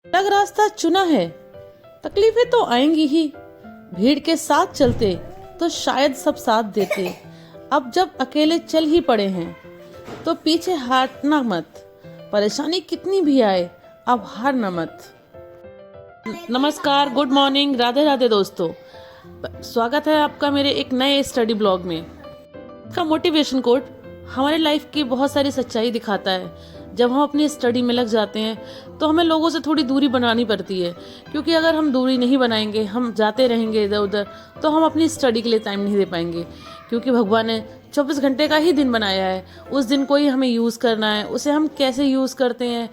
अलग रास्ता चुना है, तकलीफें तो आएंगी ही। भीड़ के साथ चलते तो शायद सब साथ देते। अब जब अकेले चल ही पड़े हैं तो पीछे हटना मत। परेशानी कितनी भी आए अब हारना मत। नमस्कार, गुड मॉर्निंग, राधे राधे दोस्तों। स्वागत है आपका मेरे एक नए स्टडी ब्लॉग में। का मोटिवेशन कोट हमारे लाइफ की बहुत सारी सच्चाई दिखाता है। जब हम अपनी स्टडी में लग जाते हैं तो हमें लोगों से थोड़ी दूरी बनानी पड़ती है, क्योंकि अगर हम दूरी नहीं बनाएंगे, हम जाते रहेंगे इधर उधर, तो हम अपनी स्टडी के लिए टाइम नहीं दे पाएंगे। क्योंकि भगवान ने 24 घंटे का ही दिन बनाया है, उस दिन को ही हमें यूज़ करना है। उसे हम कैसे यूज़ करते हैं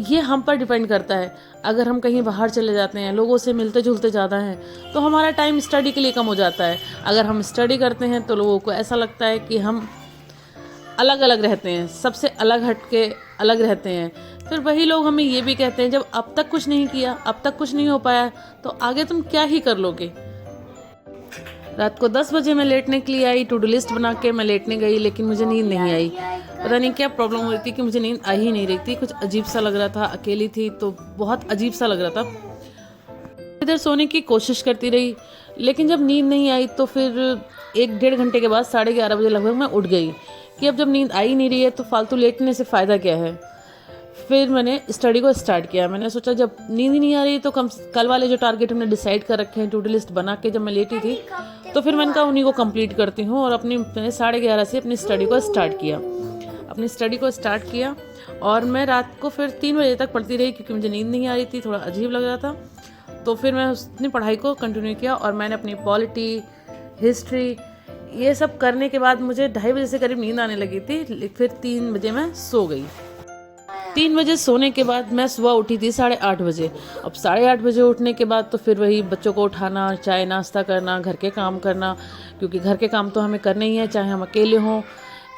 ये हम पर डिपेंड करता है। अगर हम कहीं बाहर चले जाते हैं, लोगों से मिलते जुलते ज़्यादा हैं, तो हमारा टाइम स्टडी के लिए कम हो जाता है। अगर हम स्टडी करते हैं तो लोगों को ऐसा लगता है कि हम अलग अलग रहते हैं, सबसे अलग हट के अलग रहते हैं। फिर वही लोग हमें ये भी कहते हैं, जब अब तक कुछ नहीं किया, अब तक कुछ नहीं हो पाया, तो आगे तुम क्या ही कर लोगे। रात को 10 बजे मैं लेटने के लिए आई, टू डू लिस्ट बना के मैं लेटने गई, लेकिन मुझे नींद नहीं आई। पता नहीं क्या प्रॉब्लम हो रही थी कि मुझे नींद आ ही नहीं रही थी। कुछ अजीब सा लग रहा था, अकेली थी तो बहुत अजीब सा लग रहा था। इधर सोने की कोशिश करती रही, लेकिन जब नींद नहीं आई तो फिर 1-1.5 घंटे के बाद 11:30 बजे लगभग मैं उठ गई कि अब जब नींद आ ही नहीं रही है तो फालतू लेटने से फ़ायदा क्या है। फिर मैंने स्टडी को स्टार्ट किया। मैंने सोचा जब नींद ही नहीं आ रही तो कल वाले जो टारगेट हमने डिसाइड कर रखे हैं, टू डू लिस्ट बना के जब मैं लेटी थी, तो फिर मैंने कहा उन्हीं को कंप्लीट करती हूँ। और मैंने 11:30 से अपनी स्टडी को स्टार्ट किया। और मैं रात को फिर 3 बजे तक पढ़ती रही, क्योंकि मुझे नींद नहीं आ रही थी, थोड़ा अजीब लग रहा था। तो फिर मैं अपनी पढ़ाई को कंटिन्यू किया और मैंने अपनी पॉलिटी, हिस्ट्री, ये सब करने के बाद मुझे 2:30 बजे से करीब नींद आने लगी थी। फिर 3 बजे मैं सो गई। 3 बजे सोने के बाद मैं सुबह उठी थी 8:30 बजे। अब 8:30 बजे उठने के बाद तो फिर वही बच्चों को उठाना, चाय नाश्ता करना, घर के काम करना, क्योंकि घर के काम तो हमें करने ही है, चाहे हम अकेले हों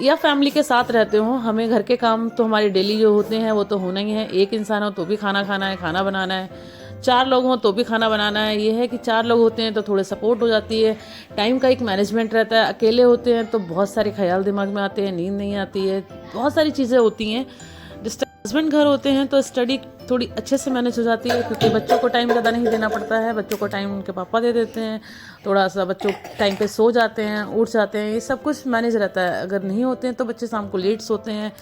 या फैमिली के साथ रहते हों। हमें घर के काम तो हमारे डेली जो होते हैं वो तो होना ही है। एक इंसान हो तो भी खाना खाना है, खाना बनाना है। 4 लोग हों तो भी खाना बनाना है। ये है कि 4 लोग होते हैं तो थोड़े सपोर्ट हो जाती है, टाइम का एक मैनेजमेंट रहता है। अकेले होते हैं तो बहुत सारे ख्याल दिमाग में आते हैं, नींद नहीं आती है, बहुत सारी चीज़ें होती हैं। हस्बैंड घर होते हैं तो स्टडी थोड़ी अच्छे से मैनेज हो जाती है, क्योंकि बच्चों को टाइम ज़्यादा नहीं देना पड़ता है। बच्चों को टाइम उनके पापा दे देते हैं, थोड़ा सा बच्चों टाइम पे सो जाते हैं, उठ जाते हैं, ये सब कुछ मैनेज रहता है। अगर नहीं होते हैं तो बच्चे शाम को लेट सोते हैं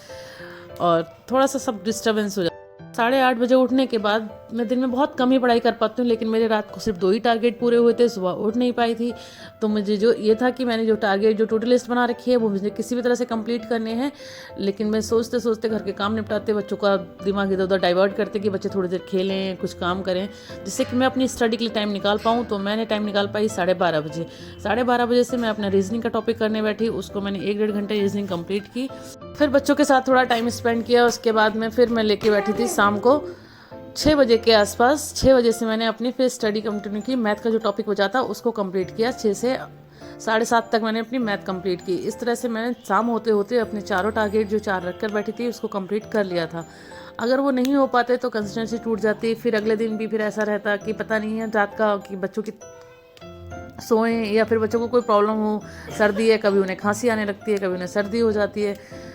और थोड़ा सा सब डिस्टर्बेंस हो जाता है। 8:30 बजे उठने के बाद मैं दिन में बहुत कम ही पढ़ाई कर पाती हूँ, लेकिन मेरे रात को सिर्फ 2 ही टारगेट पूरे हुए थे, सुबह उठ नहीं पाई थी। तो मुझे जो ये था कि मैंने जो टारगेट, जो टू डू लिस्ट बना रखी है, वो मुझे किसी भी तरह से कंप्लीट करने हैं। लेकिन मैं सोचते सोचते घर के काम निपटाते बच्चों का दिमाग इधर उधर डाइवर्ट करते कि बच्चे थोड़ी देर खेलें, कुछ काम करें, जिससे कि मैं अपनी स्टडी के लिए टाइम निकाल पाऊँ। तो मैंने टाइम निकाल पाई 12:30 बजे। 12:30 बजे से मैं अपना रीजनिंग का टॉपिक करने बैठी, उसको मैंने 1-1.5 घंटे रीजनिंग कंप्लीट की। फिर बच्चों के साथ थोड़ा टाइम स्पेंड किया। उसके बाद में फिर मैं लेके बैठी थी शाम को 6 बजे के आसपास। 6 बजे से मैंने अपनी फिर स्टडी कंटिन्यू की। मैथ का जो टॉपिक बचा था उसको कंप्लीट किया। 6 से 7:30 तक मैंने अपनी मैथ कंप्लीट की। इस तरह से मैंने शाम होते होते अपने चारों टारगेट जो 4 रख कर बैठी थी उसको कंप्लीट कर लिया था। अगर वो नहीं हो पाते तो कंसिस्टेंसी टूट जाती। फिर अगले दिन भी फिर ऐसा रहता कि पता नहीं है रात का कि बच्चों की सोएं या फिर बच्चों को कोई प्रॉब्लम हो, सर्दी है, कभी उन्हें खांसी आने लगती है, कभी उन्हें सर्दी हो जाती है।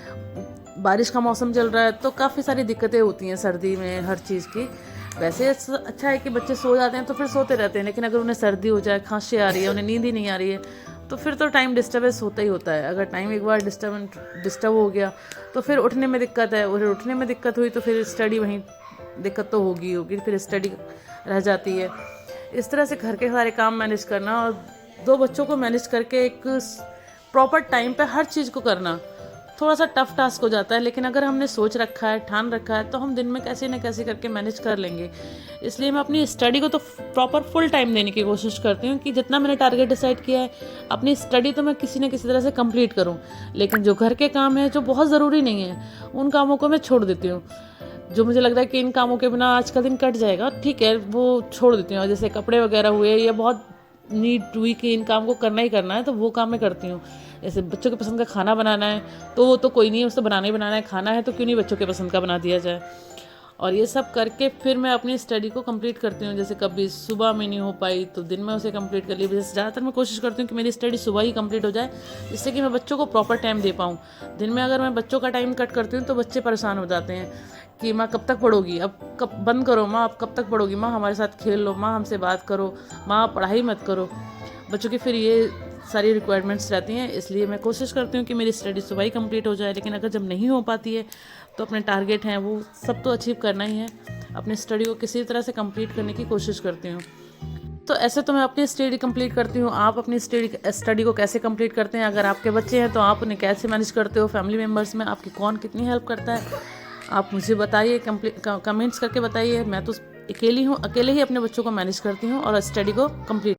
बारिश का मौसम चल रहा है तो काफ़ी सारी दिक्कतें होती हैं सर्दी में हर चीज़ की। वैसे अच्छा है कि बच्चे सो जाते हैं तो फिर सोते रहते हैं, लेकिन अगर उन्हें सर्दी हो जाए, खांसी आ रही है, उन्हें नींद ही नहीं आ रही है, तो फिर तो टाइम डिस्टर्बेंस होता ही होता है। अगर टाइम एक बार डिस्टर्ब हो गया तो फिर उठने में दिक्कत है, और उठने में दिक्कत हुई तो फिर स्टडी वहीं दिक्कत तो होगी, फिर स्टडी रह जाती है। इस तरह से घर के सारे काम मैनेज करना और 2 बच्चों को मैनेज करके एक प्रॉपर टाइम पे हर चीज़ को करना थोड़ा सा टफ टास्क हो जाता है। लेकिन अगर हमने सोच रखा है, ठान रखा है, तो हम दिन में कैसे न कैसे करके मैनेज कर लेंगे। इसलिए मैं अपनी स्टडी को तो प्रॉपर फुल टाइम देने की कोशिश करती हूँ कि जितना मैंने टारगेट डिसाइड किया है, अपनी स्टडी तो मैं किसी न किसी तरह से कंप्लीट करूँ। लेकिन जो घर के काम है, जो बहुत ज़रूरी नहीं है, उन कामों को मैं छोड़ देती हूँ। जो मुझे लग रहा है कि इन कामों के बिना आज का दिन कट जाएगा, ठीक है, वो छोड़ देती हूँ। जैसे कपड़े वगैरह हुए या बहुत नीड हुई कि इन काम को करना ही करना है, तो वो काम मैं करती हूँ। जैसे बच्चों के पसंद का खाना बनाना है तो वो तो कोई नहीं है, उसको बनाना ही बनाना है। खाना है तो क्यों नहीं बच्चों के पसंद का बना दिया जाए। और ये सब करके फिर मैं अपनी स्टडी को कंप्लीट करती हूँ। जैसे कभी सुबह में नहीं हो पाई तो दिन में उसे कंप्लीट कर ली। जैसे ज़्यादातर मैं कोशिश करती हूँ कि मेरी स्टडी सुबह ही कंप्लीट हो जाए, जिससे कि मैं बच्चों को प्रॉपर टाइम दे पाऊँ। दिन में अगर मैं बच्चों का टाइम कट करती हूँ तो बच्चे परेशान हो जाते हैं कि माँ कब तक पढ़ोगी, अब कब बंद करो माँ, अब कब तक पढ़ोगी माँ, हमारे साथ खेल लो माँ, हमसे बात करो माँ, पढ़ाई मत करो। बच्चों की फिर ये सारी रिक्वायरमेंट्स रहती हैं, इसलिए मैं कोशिश करती हूँ कि मेरी स्टडी सुबह ही कंप्लीट हो जाए। लेकिन अगर जब नहीं हो पाती है तो अपने टारगेट हैं वो सब तो अचीव करना ही है, अपनी स्टडी को किसी तरह से कंप्लीट करने की कोशिश करती हूँ। तो ऐसे तो मैं अपनी स्टडी कंप्लीट करती हूँ। आप अपनी स्टडी को कैसे कंप्लीट करते हैं? अगर आपके बच्चे हैं तो आप उन्हें कैसे मैनेज करते हो? फैमिली मेम्बर्स में आपकी कौन कितनी हेल्प करता है? आप मुझे बताइए, कमेंट्स करके बताइए। मैं तो अकेली हूँ, अकेले ही अपने बच्चों को मैनेज करती हूँ और स्टडी को कंप्लीट